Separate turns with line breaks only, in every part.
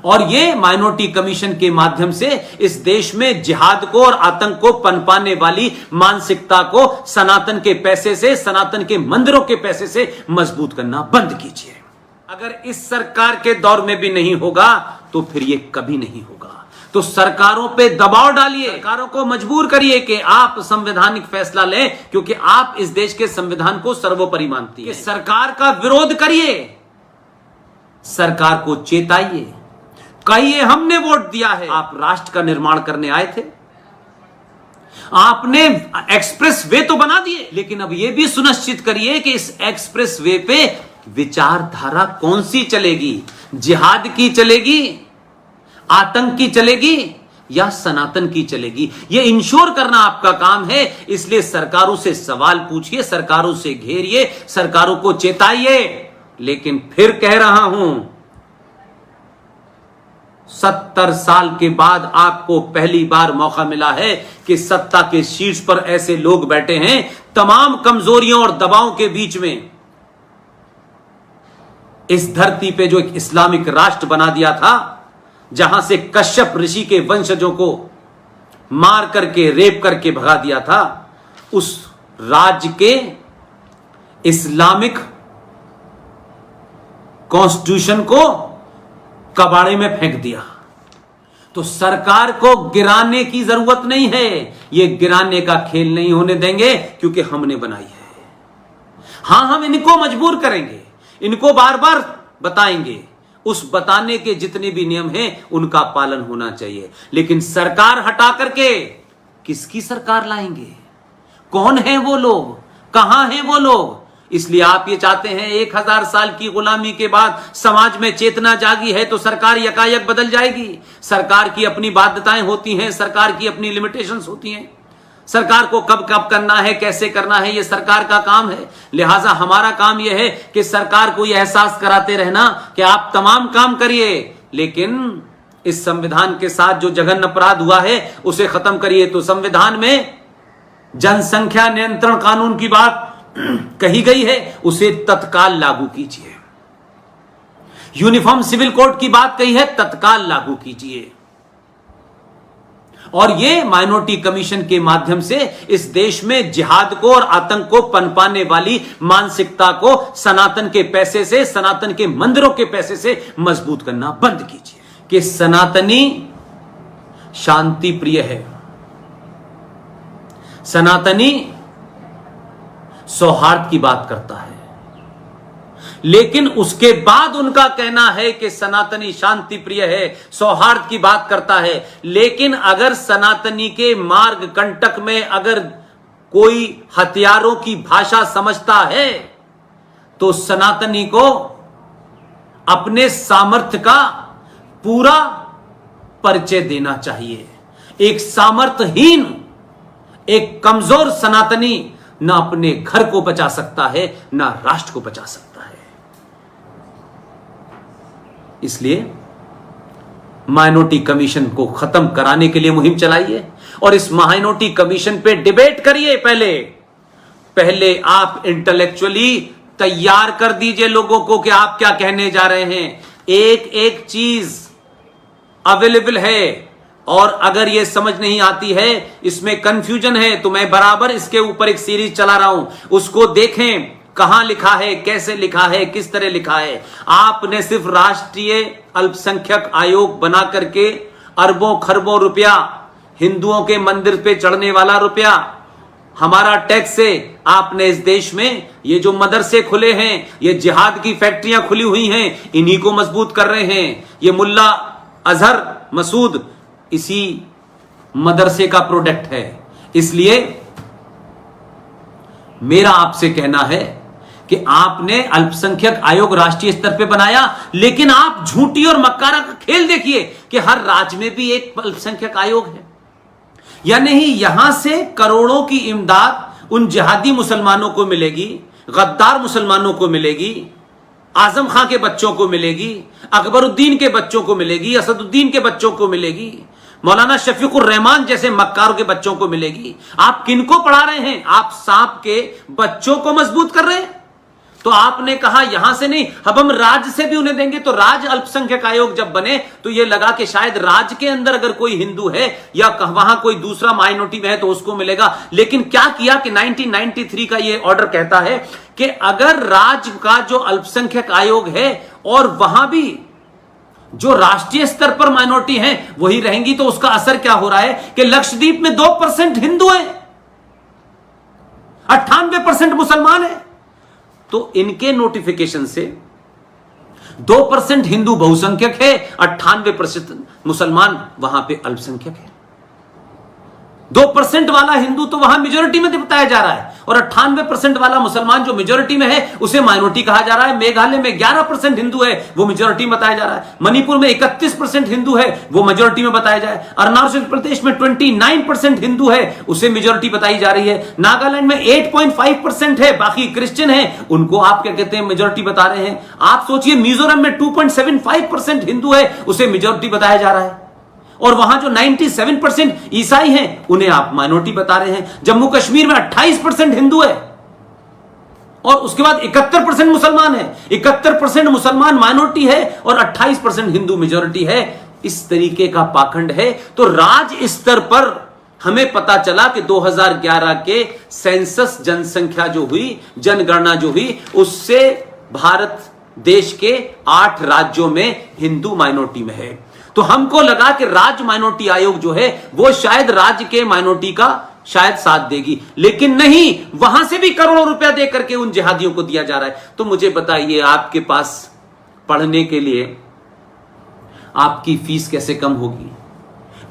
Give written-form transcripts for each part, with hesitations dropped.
और ये minority commission के माध्यम से इस देश में जिहाद को और आतंक को पनपाने वाली मानसिकता को सनातन के पैसे से, सनातन के मंदिरों के पैसे से मजबूत करना बंद कीजिए। अगर इस सरकार के दौर में भी नहीं होगा तो फिर ये कभी नहीं होगा। तो सरकारों पे दबाव डालिए, सरकारों को मजबूर करिए कि आप संवैधानिक फैसला लें, क्योंकि आप इस देश के संविधान को सर्वोपरि मानती है। सरकार का विरोध करिए, सरकार को चेताइए, कहिए हमने वोट दिया है। आप राष्ट्र का निर्माण करने आए थे, आपने एक्सप्रेस वे तो बना दिए, लेकिन अब यह भी सुनिश्चित करिए कि इस एक्सप्रेस वे पे विचारधारा कौन सी चलेगी, जिहाद की चलेगी, आतंक की चलेगी या सनातन की चलेगी। यह इंश्योर करना आपका काम है। इसलिए सरकारों से सवाल पूछिए, सरकारों से घेरिए, सरकारों को चेताइए। लेकिन फिर कह रहा हूं, 70 साल के बाद आपको पहली बार मौका मिला है कि सत्ता के शीर्ष पर ऐसे लोग बैठे हैं, तमाम कमजोरियों और दबावों के बीच में इस धरती पे जो एक इस्लामिक राष्ट्र बना दिया था, जहां से कश्यप ऋषि के वंशजों को मार करके, रेप करके भगा दिया था, उस राज्य के इस्लामिक कॉन्स्टिट्यूशन को कबाड़े में फेंक दिया। तो सरकार को गिराने की जरूरत नहीं है, यह गिराने का खेल नहीं होने देंगे, क्योंकि हमने बनाई है। हां, हम इनको मजबूर करेंगे, इनको बार बार बताएंगे, उस बताने के जितने भी नियम हैं उनका पालन होना चाहिए। लेकिन सरकार हटा करके किसकी सरकार लाएंगे? कौन है वो लोग, कहां हैं वो लोग? इसलिए आप ये चाहते हैं 1000 साल की गुलामी के बाद समाज में चेतना जागी है तो सरकार यकायक बदल जाएगी। सरकार की अपनी बाध्यताएं होती हैं, सरकार की अपनी लिमिटेशंस होती हैं। सरकार को कब कब करना है, कैसे करना है, यह सरकार का काम है। लिहाजा हमारा काम यह है कि सरकार को यह एहसास कराते रहना कि आप तमाम काम करिए, लेकिन इस संविधान के साथ जो जघन्य अपराध हुआ है उसे खत्म करिए। तो संविधान में जनसंख्या नियंत्रण कानून की बात कही गई है, उसे तत्काल लागू कीजिए। यूनिफॉर्म सिविल कोड की बात कही है, तत्काल लागू कीजिए। और यह माइनॉरिटी कमीशन के माध्यम से इस देश में जिहाद को और आतंक को पनपाने वाली मानसिकता को सनातन के पैसे से, सनातन के मंदिरों के पैसे से मजबूत करना बंद कीजिए। कि सनातनी शांति प्रिय है, सनातनी सौहार्द की बात करता है, लेकिन उसके बाद उनका कहना है कि सनातनी शांति प्रिय है, सौहार्द की बात करता है। लेकिन अगर सनातनी के मार्ग कंटक में अगर कोई हथियारों की भाषा समझता है तो सनातनी को अपने सामर्थ्य का पूरा परिचय देना चाहिए। एक सामर्थ्यहीन, एक कमजोर सनातनी ना अपने घर को बचा सकता है, ना राष्ट्र को बचा सकता है। इसलिए माइनॉरिटी कमीशन को खत्म कराने के लिए मुहिम चलाइए और इस माइनॉरिटी कमीशन पे डिबेट करिए। पहले आप इंटेलेक्चुअली तैयार कर दीजिए लोगों को कि आप क्या कहने जा रहे हैं। एक एक चीज अवेलेबल है, और अगर यह समझ नहीं आती है, इसमें कंफ्यूजन है, तो मैं बराबर इसके ऊपर एक सीरीज चला रहा हूं, उसको देखें। कहां लिखा है, कैसे लिखा है, किस तरह लिखा है। आपने सिर्फ राष्ट्रीय अल्पसंख्यक आयोग बना करके अरबों खरबों रुपया, हिंदुओं के मंदिर पे चढ़ने वाला रुपया, हमारा टैक्स से आपने इस देश में ये जो मदरसे खुले हैं, ये जिहाद की फैक्ट्रियां खुली हुई हैं, इन्हीं को मजबूत कर रहे हैं। ये मुल्ला अजहर मसूद इसी मदरसे का प्रोडक्ट है। इसलिए मेरा आपसे कहना है कि आपने अल्पसंख्यक आयोग राष्ट्रीय स्तर पे बनाया, लेकिन आप झूठी और मक्कारा का खेल देखिए कि हर राज्य में भी एक अल्पसंख्यक आयोग है। या नहीं, यहां से करोड़ों की इमदाद उन जिहादी मुसलमानों को मिलेगी, गद्दार मुसलमानों को मिलेगी, आजम खां के बच्चों को मिलेगी, अकबरुद्दीन के बच्चों को मिलेगी, असदुद्दीन के बच्चों को मिलेगी, मौलाना शफीकुर रहमान जैसे मक्कारों के बच्चों को मिलेगी। आप किनको पढ़ा रहे हैं? आप सांप के बच्चों को मजबूत कर रहे हैं। तो आपने कहा यहां से नहीं, अब हम राज्य से भी उन्हें देंगे। तो राज्य अल्पसंख्यक आयोग जब बने तो यह लगा कि शायद राज्य के अंदर अगर कोई हिंदू है या वहां कोई दूसरा माइनॉरिटी में है तो उसको मिलेगा। लेकिन क्या किया कि 1993 का यह ऑर्डर कहता है कि अगर राज्य का जो अल्पसंख्यक आयोग है और वहां भी जो राष्ट्रीय स्तर पर माइनॉरिटी हैं वही रहेंगी, तो उसका असर क्या हो रहा है कि लक्षद्वीप में 2% हिंदू हैं, 98% मुसलमान हैं। तो इनके नोटिफिकेशन से 2% हिंदू बहुसंख्यक है, 98% मुसलमान वहां पे अल्पसंख्यक है। 2% वाला हिंदू तो वहां मेजोरिटी में बताया जा रहा है और 98% वाला मुसलमान जो मेजोरिटी में है उसे माइनॉरिटी कहा जा रहा है। मेघालय में 11% हिंदू है, वो मेजोरिटी में बताया जा रहा है। मणिपुर में 31% हिंदू है, वो मेजोरिटी में बताया जाए। अरुणाचल प्रदेश में 29% हिंदू है, उसे मेजोरिटी बताई जा रही है। नागालैंड में 8.5% है, बाकी क्रिश्चियन है, उनको आप क्या कहते हैं, मेजोरिटी बता रहे हैं। आप सोचिए मिजोरम में 2.75% हिंदू है, उसे मेजोरिटी बताया जा रहा है। और वहां जो 97% ईसाई हैं उन्हें आप माइनॉरिटी बता रहे हैं। जम्मू कश्मीर में 28% हिंदू है और उसके बाद 71% मुसलमान है। 71% मुसलमान माइनॉरिटी है और 28% हिंदू मेजॉरिटी है। इस तरीके का पाखंड है। तो राज्य स्तर पर हमें पता चला कि 2011 के सेंसस जनसंख्या जो हुई, जनगणना जो हुई, उससे भारत देश के 8 राज्यों में हिंदू माइनॉरिटी में है। तो हमको लगा कि राज्य माइनॉरिटी आयोग जो है वो शायद राज्य के माइनॉरिटी का शायद साथ देगी, लेकिन नहीं, वहां से भी करोड़ों रुपया दे करके उन जिहादियों को दिया जा रहा है। तो मुझे बताइए, आपके पास पढ़ने के लिए आपकी फीस कैसे कम होगी,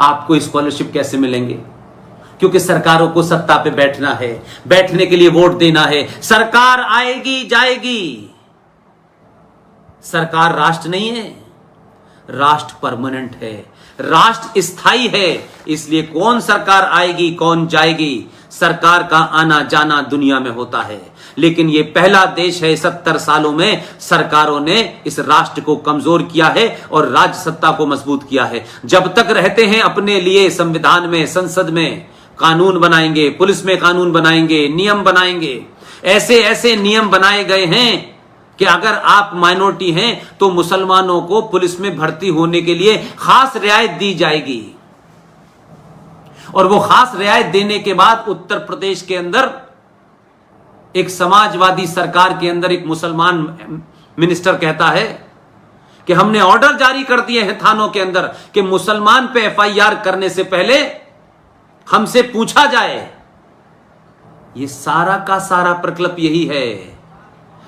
आपको स्कॉलरशिप कैसे मिलेंगे? क्योंकि सरकारों को सत्ता पे बैठना है, बैठने के लिए वोट देना है। सरकार आएगी जाएगी, सरकार राष्ट्र नहीं है, राष्ट्र परमानेंट है, राष्ट्र स्थायी है। इसलिए कौन सरकार आएगी कौन जाएगी, सरकार का आना जाना दुनिया में होता है। लेकिन यह पहला देश है 70 सालों में सरकारों ने इस राष्ट्र को कमजोर किया है और राज्य सत्ता को मजबूत किया है। जब तक रहते हैं अपने लिए संविधान में, संसद में कानून बनाएंगे, पुलिस में कानून बनाएंगे, नियम बनाएंगे। ऐसे ऐसे नियम बनाए गए हैं कि अगर आप माइनॉरिटी हैं तो मुसलमानों को पुलिस में भर्ती होने के लिए खास रियायत दी जाएगी। और वो खास रियायत देने के बाद उत्तर प्रदेश के अंदर एक समाजवादी सरकार के अंदर एक मुसलमान मिनिस्टर कहता है कि हमने ऑर्डर जारी कर दिए हैं थानों के अंदर कि मुसलमान पे एफआईआर करने से पहले हमसे पूछा जाए। ये सारा का सारा प्रकल्प यही है।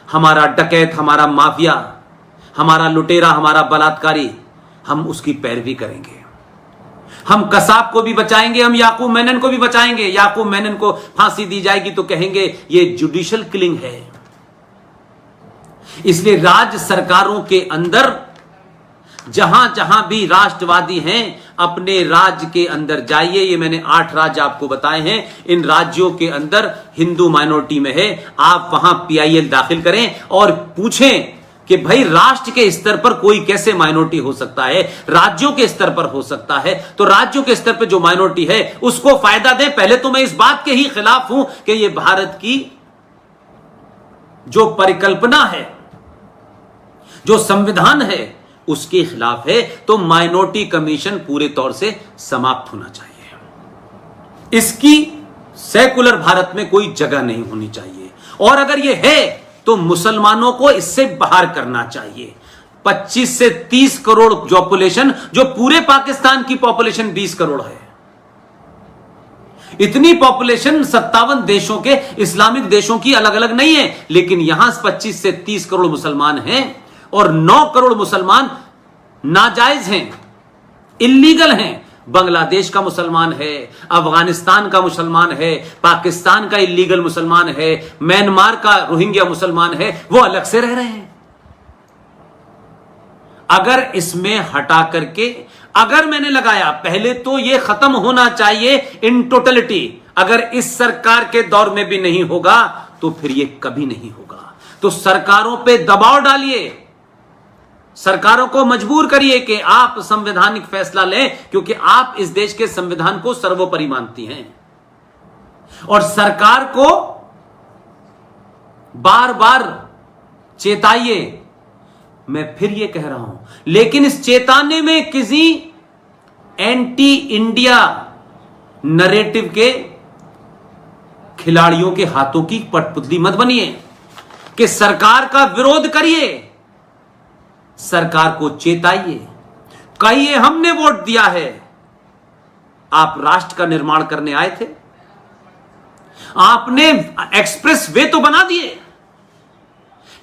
हमारा डकैत, हमारा माफिया, हमारा लुटेरा, हमारा बलात्कारी, हम उसकी पैरवी करेंगे। हम कसाब को भी बचाएंगे, हम याकूब मेनन को भी बचाएंगे। याकूब मेनन को फांसी दी जाएगी तो कहेंगे ये जुडिशियल किलिंग है। इसलिए राज्य सरकारों के अंदर जहां जहां भी राष्ट्रवादी हैं, अपने राज्य के अंदर जाइए। ये मैंने 8 राज्य आपको बताए हैं। इन राज्यों के अंदर हिंदू माइनॉरिटी में है, आप वहां पीआईएल दाखिल करें और पूछें कि भाई राष्ट्र के स्तर पर कोई कैसे माइनॉरिटी हो सकता है, राज्यों के स्तर पर हो सकता है। तो राज्यों के स्तर पर जो माइनॉरिटी है उसको फायदा दें। पहले तो मैं इस बात के ही खिलाफ हूं कि यह भारत की जो परिकल्पना है, जो संविधान है, उसके खिलाफ है। तो माइनॉरिटी कमीशन पूरे तौर से समाप्त होना चाहिए। इसकी सेकुलर भारत में कोई जगह नहीं होनी चाहिए। और अगर यह है तो मुसलमानों को इससे बाहर करना चाहिए। 25 से 30 करोड़ पॉपुलेशन, जो पूरे पाकिस्तान की पॉपुलेशन 20 करोड़ है, इतनी पॉपुलेशन 57 देशों के इस्लामिक देशों की अलग अलग नहीं है। लेकिन यहां 25 से 30 करोड़ मुसलमान हैं और 9 करोड़ मुसलमान नाजायज हैं, इल्लीगल हैं। बांग्लादेश का मुसलमान है, अफगानिस्तान का मुसलमान है, पाकिस्तान का इल्लीगल मुसलमान है, म्यांमार का रोहिंग्या मुसलमान है, वो अलग से रह रहे हैं। अगर इसमें हटा करके, अगर मैंने लगाया, पहले तो यह खत्म होना चाहिए इन टोटलिटी। अगर इस सरकार के दौर में भी नहीं होगा तो फिर यह कभी नहीं होगा। तो सरकारों पे दबाव डालिए, सरकारों को मजबूर करिए कि आप संवैधानिक फैसला लें, क्योंकि आप इस देश के संविधान को सर्वोपरि मानती हैं। और सरकार को बार बार चेताइए, मैं फिर ये कह रहा हूं, लेकिन इस चेताने में किसी एंटी इंडिया नरेटिव के खिलाड़ियों के हाथों की कठपुतली मत बनिए कि सरकार का विरोध करिए, सरकार को चेताइए, कहिए हमने वोट दिया है, आप राष्ट्र का निर्माण करने आए थे, आपने एक्सप्रेस वे तो बना दिए,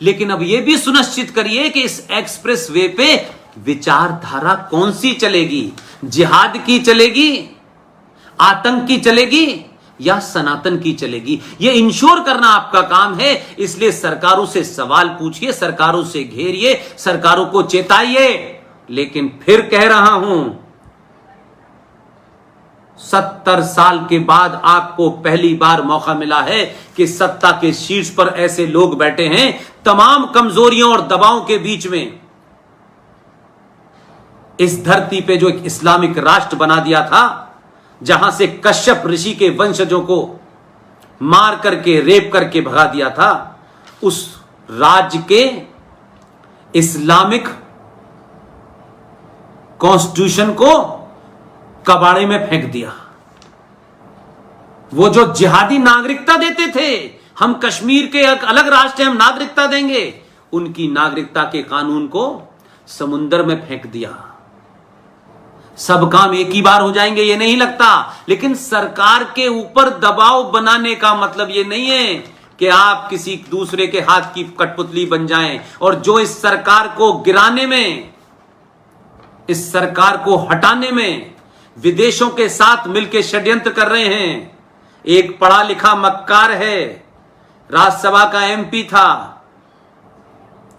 लेकिन अब यह भी सुनिश्चित करिए कि इस एक्सप्रेस वे पे विचारधारा कौन सी चलेगी, जिहाद की चलेगी, आतंक की चलेगी या सनातन की चलेगी, यह इंश्योर करना आपका काम है। इसलिए सरकारों से सवाल पूछिए, सरकारों से घेरिए, सरकारों को चेताइए। लेकिन फिर कह रहा हूं, 70 साल के बाद आपको पहली बार मौका मिला है कि सत्ता के शीर्ष पर ऐसे लोग बैठे हैं, तमाम कमजोरियों और दबावों के बीच में इस धरती पे जो एक इस्लामिक राष्ट्र बना दिया था, जहां से कश्यप ऋषि के वंशजों को मार करके, रेप करके भगा दिया था, उस राज्य के इस्लामिक कॉन्स्टिट्यूशन को कबाड़े में फेंक दिया। वो जो जिहादी नागरिकता देते थे, हम कश्मीर के एक अलग राष्ट्र हम नागरिकता देंगे, उनकी नागरिकता के कानून को समुद्र में फेंक दिया। सब काम एक ही बार हो जाएंगे ये नहीं लगता, लेकिन सरकार के ऊपर दबाव बनाने का मतलब ये नहीं है कि आप किसी दूसरे के हाथ की कठपुतली बन जाएं। और जो इस सरकार को गिराने में, इस सरकार को हटाने में विदेशों के साथ मिलकर षड्यंत्र कर रहे हैं, एक पढ़ा लिखा मक्कार है, राज्यसभा का एमपी था,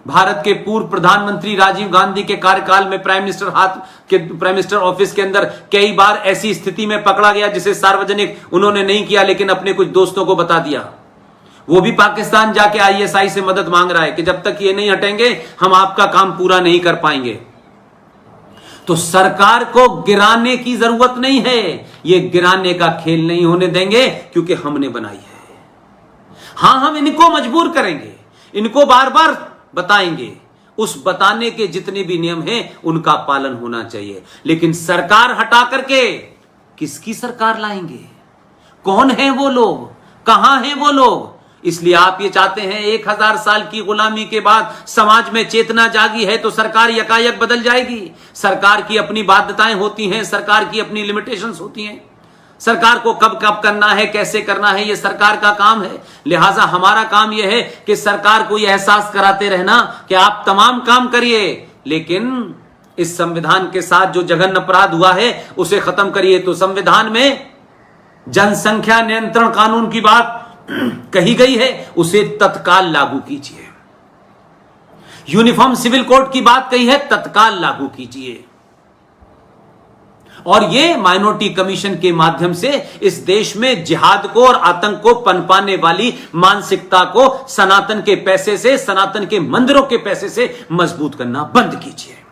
भारत के पूर्व प्रधानमंत्री राजीव गांधी के कार्यकाल में प्राइम मिनिस्टर ऑफिस के अंदर कई बार ऐसी स्थिति में पकड़ा गया जिसे सार्वजनिक उन्होंने नहीं किया, लेकिन अपने कुछ दोस्तों को बता दिया। वो भी पाकिस्तान जाके आईएसआई से मदद मांग रहा है कि जब तक ये नहीं हटेंगे हम आपका काम पूरा नहीं कर पाएंगे। तो सरकार को गिराने की जरूरत नहीं है, ये गिराने का खेल नहीं होने देंगे, क्योंकि हमने बनाई है। हां, हम इनको मजबूर करेंगे, इनको बार बार बताएंगे, उस बताने के जितने भी नियम हैं उनका पालन होना चाहिए। लेकिन सरकार हटा करके किसकी सरकार लाएंगे? कौन है वो लोग? कहां हैं वो लोग? इसलिए आप ये चाहते हैं 1000 साल की गुलामी के बाद समाज में चेतना जागी है तो सरकार यकायक बदल जाएगी। सरकार की अपनी बाध्यताएं होती हैं, सरकार की अपनी लिमिटेशंस होती हैं, सरकार को कब कब करना है, कैसे करना है, ये सरकार का काम है। लिहाजा हमारा काम यह है कि सरकार को यह एहसास कराते रहना कि आप तमाम काम करिए, लेकिन इस संविधान के साथ जो जघन्य अपराध हुआ है उसे खत्म करिए। तो संविधान में जनसंख्या नियंत्रण कानून की बात कही गई है, उसे तत्काल लागू कीजिए। यूनिफॉर्म सिविल कोड की बात कही है, तत्काल लागू कीजिए। और ये माइनॉरिटी कमीशन के माध्यम से इस देश में जिहाद को और आतंक को पनपाने वाली मानसिकता को सनातन के पैसे से, सनातन के मंदिरों के पैसे से मजबूत करना बंद कीजिए।